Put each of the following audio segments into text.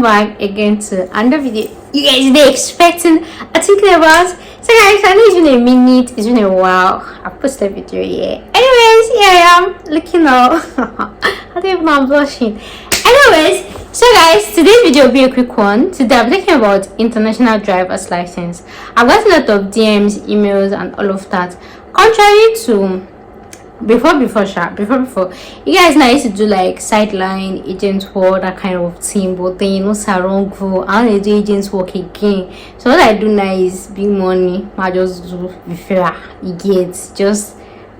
back again to another video. You guys been expecting a thinking about. So guys, I know it's been a minute, it's been a while. I posted a video here. Anyways, here I am looking out. I don't even know I'm blushing. Anyways, so guys, today's video will be a quick one. Today I'm talking about international driver's license. I've got a lot of DMs, emails, and all of that. Contrary to before you guys know I used to do like sideline agent work, that kind of thing, but then wrong for I don't do agents work again. So what I do now is big money. I just do before you get just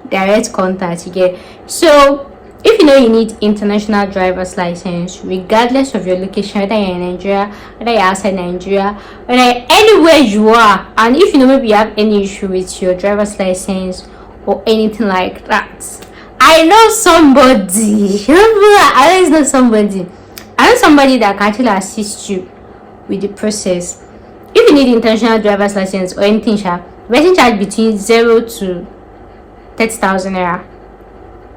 direct contact you get. So if you know you need international driver's license, regardless of your location, whether you're in Nigeria, whether you're outside Nigeria, whether anywhere you are, and if you know maybe you have any issue with your driver's license or anything like that, I know somebody. I always know somebody. I know somebody that can actually assist you with the process. If you need international driver's license or anything, the person charge between 0 to 30,000 naira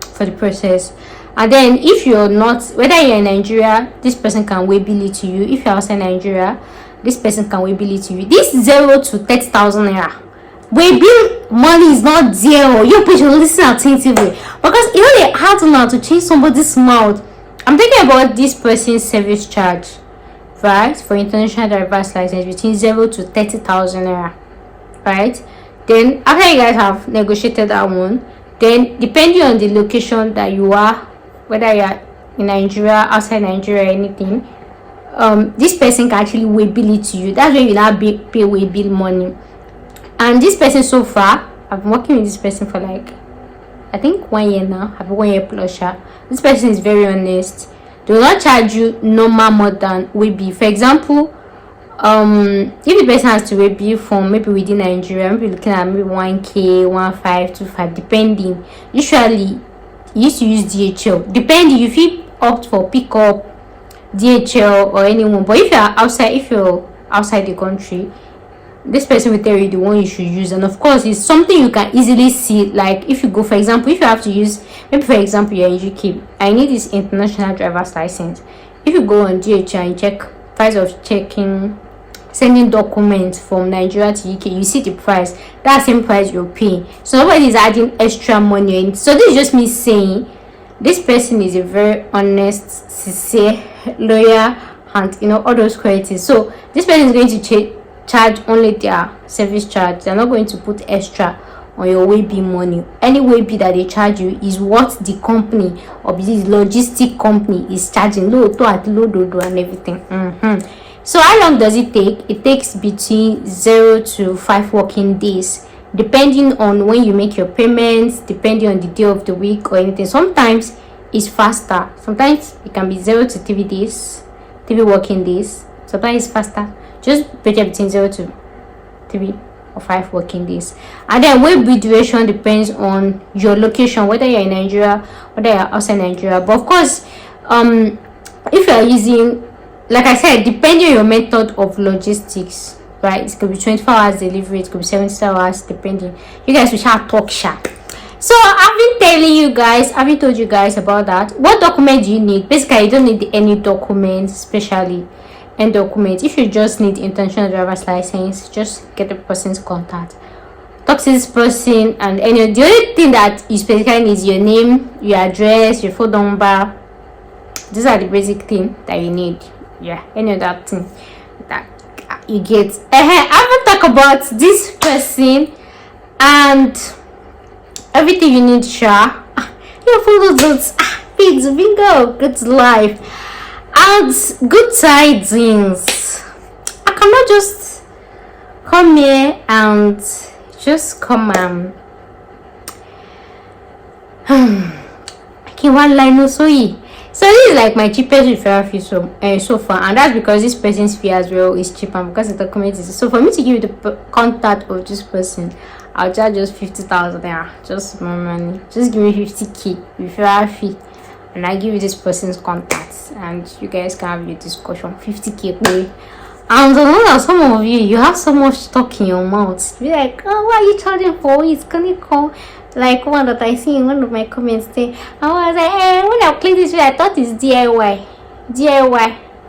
for the process. And then if you're not, whether you're in Nigeria, this person can waive bill it to you. If you're outside Nigeria, this person can waive bill it to you. This 0 to 30,000 naira waive bill money is not there. You people should listen attentively, because you know they hard now to change somebody's mouth. I'm thinking about this person's service charge, right, for international driver's license between 0 to 30,000 naira, right? Then after you guys have negotiated that one, then depending on the location that you are, whether you are in Nigeria, outside Nigeria, or anything, this person can actually waive bill it to you. That's when you now pay waive bill money. And this person, so far I've been working with this person for like I think 1 year now. I've been 1 year plus. This person is very honest. They will not charge you normal more than waive bill. For example, if the person has to waive bill from maybe within Nigeria, maybe looking at maybe 1k, 1.525, depending. Usually you used to use DHL, depending if you opt for pickup, DHL or anyone. But if you're outside the country, this person will tell you the one you should use. And of course, it's something you can easily see. Like if you go, for example, if you have to use, maybe for example you're in UK, I need this international driver's license. If you go on DHL and check price of sending documents from Nigeria to UK, you see the price, that same price you're paying. So nobody is adding extra money in. So this is just me saying this person is a very honest, sincere, loyal, and all those qualities. So this person is going to charge only their service charge. They're not going to put extra on your waive bill money. Any waive bill that they charge you is what the company or this logistic company is charging, load and everything. So how long does it take? It takes between 0 to 5 working days, depending on when you make your payments, depending on the day of the week or anything. Sometimes it's faster. Sometimes it can be 0 to 3 days, 3 working days. Sometimes it's faster. Just break it between 0 to 3 or 5 working days. And then waive bill duration depends on your location, whether you're in Nigeria, whether you're outside Nigeria. But of course, if you're using, like I said, depending on your method of logistics, right, it could be 24 hours delivery, it could be 70 hours, depending. You guys will shall talk sharp. So I've been told you guys about that. What document do you need? Basically, you don't need any documents, especially and document. If you just need international driver's license, just get the person's contact, talk to this person, and the only thing that you specifically need is your name, your address, your phone number. These are the basic things that you need. Yeah, any other thing that you get. I will talk about this person and everything you need. Your photos, pigs, bingo, good life. And good tidings. I cannot just come here and just come I can't one line no so this is like my cheapest referral fee so far, and that's because this person's fee as well is cheaper, because the document is. So for me to give you the contact of this person, I'll charge just 50,000 naira, just more money. Just give me 50k referral fee, and I give you this person's contacts, and you guys can have your discussion. 50k pay. And I know that some of you have so much talk in your mouth. Be like, oh, why are you charging for it? Can you come? Like one that I see in one of my comments there, I was like, when I click this video, I thought it's DIY.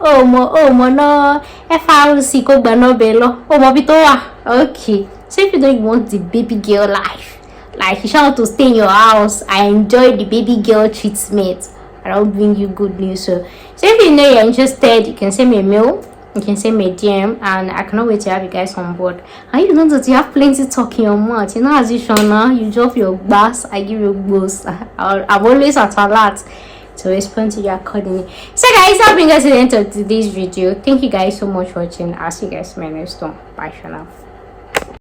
oh mo no FRC ko gba no bello. Oh mo bitowa. Okay. So if you don't want the baby girl life, like you shall want to stay in your house and enjoy the baby girl treatment, I don't bring you good news. So if you know you're interested, you can send me a mail, you can send me a DM, and I cannot wait to have you guys on board. And you know that you have plenty talking your mouth. You know, as usual now, you drop your bass, I give you boss. I'm always at alert to respond to you accordingly. So guys, that brings us to the end of today's video. Thank you guys so much for watching. I'll see you guys in my next one. Bye for now.